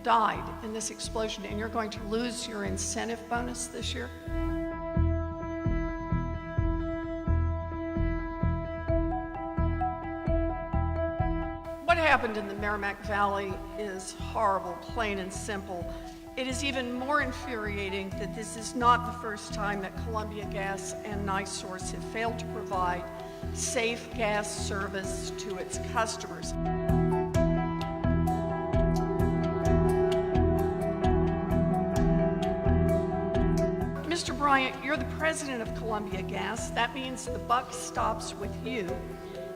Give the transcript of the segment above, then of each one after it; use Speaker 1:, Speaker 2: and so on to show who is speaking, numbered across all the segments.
Speaker 1: died in this explosion, and you're going to lose your incentive bonus this year? What happened in the Merrimack Valley is horrible, plain and simple. It is even more infuriating that this is not the first time that Columbia Gas and NiSource have failed to provide safe gas service to its customers. Mr. Bryant, you're the president of Columbia Gas. That means the buck stops with you.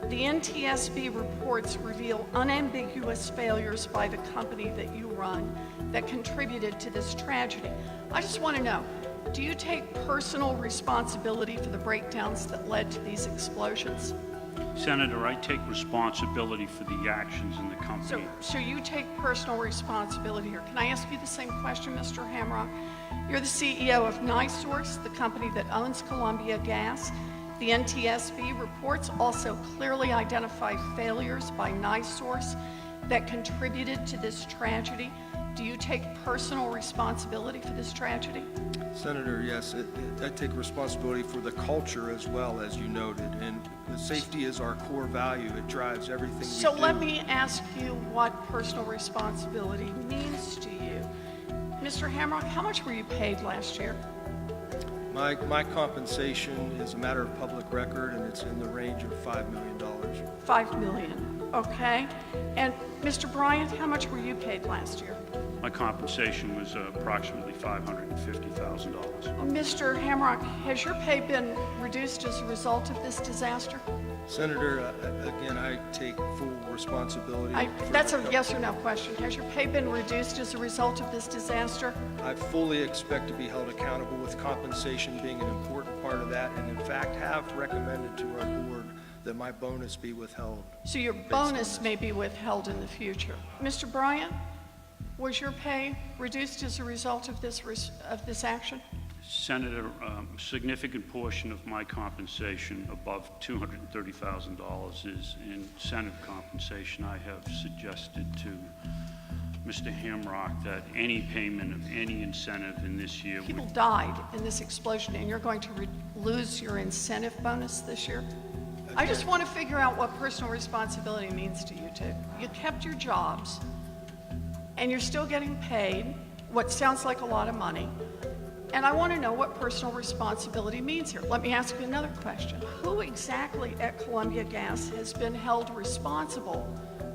Speaker 1: The NTSB reports reveal unambiguous failures by the company that you run that contributed to this tragedy. I just want to know, do you take personal responsibility for the breakdowns that led to these explosions?
Speaker 2: Senator, I take responsibility for the actions in the company.
Speaker 1: So you take personal responsibility here. Can I ask you the same question, Mr. Hamrock? You're the CEO of NiSource, the company that owns Columbia Gas. The NTSB reports also clearly identify failures by NiSource that contributed to this tragedy. Do you take personal responsibility for this tragedy?
Speaker 3: Senator, yes, I take responsibility for the culture as well, as you noted, and safety is our core value. It drives everything we do.
Speaker 1: So let me ask you what personal responsibility means to you. Mr. Hamrock, how much were you paid last year?
Speaker 3: My compensation is a matter of public record, and it's in the range of $5 million.
Speaker 1: $5 million, okay. And Mr. Bryant, how much were you paid last year?
Speaker 2: My compensation was approximately $550,000.
Speaker 1: Mr. Hamrock, has your pay been reduced as a result of this disaster?
Speaker 3: Senator, again, I take full responsibility.
Speaker 1: That's a yes or no question. Has your pay been reduced as a result of this disaster?
Speaker 3: I fully expect to be held accountable, with compensation being an important part of that, and in fact have recommended to our board that my bonus be withheld.
Speaker 1: So your bonus may be withheld in the future. Mr. Bryant, was your pay reduced as a result of this action?
Speaker 2: Senator, a significant portion of my compensation, above $230,000, is incentive compensation. I have suggested to Mr. Hamrock that any payment of any incentive in this year
Speaker 1: People died in this explosion, and you're going to lose your incentive bonus this year? I just want to figure out what personal responsibility means to you two. You kept your jobs, and you're still getting paid what sounds like a lot of money. And I want to know what personal responsibility means here. Let me ask you another question. Who exactly at Columbia Gas has been held responsible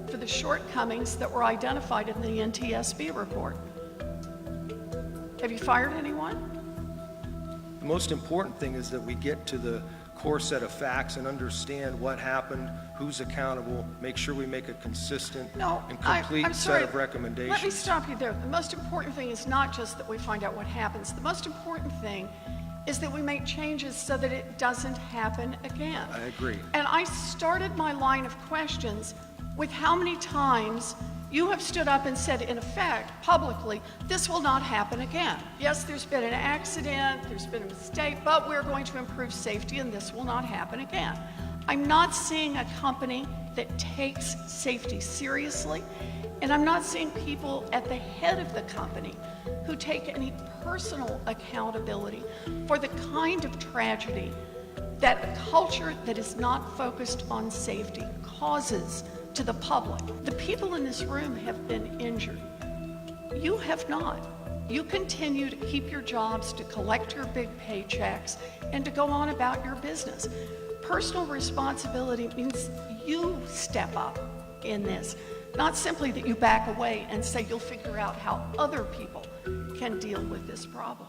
Speaker 1: for the shortcomings that were identified in the NTSB report? Have you fired anyone?
Speaker 3: The most important thing is that we get to the core set of facts and understand what happened, who's accountable, make sure we make a consistent and complete set of recommendations.
Speaker 1: Let me stop you there. The most important thing is not just that we find out what happens. The most important thing is that we make changes so that it doesn't happen again.
Speaker 3: I agree.
Speaker 1: And I started my line of questions with how many times you have stood up and said, in effect, publicly, this will not happen again. Yes, there's been an accident, there's been a mistake, but we're going to improve safety and this will not happen again. I'm not seeing a company that takes safety seriously, and I'm not seeing people at the head of the company who take any personal accountability for the kind of tragedy that a culture that is not focused on safety causes to the public. The people in this room have been injured. You have not. You continue to keep your jobs, to collect your big paychecks, and to go on about your business. Personal responsibility means you step up in this, not simply that you back away and say you'll figure out how other people can deal with this problem.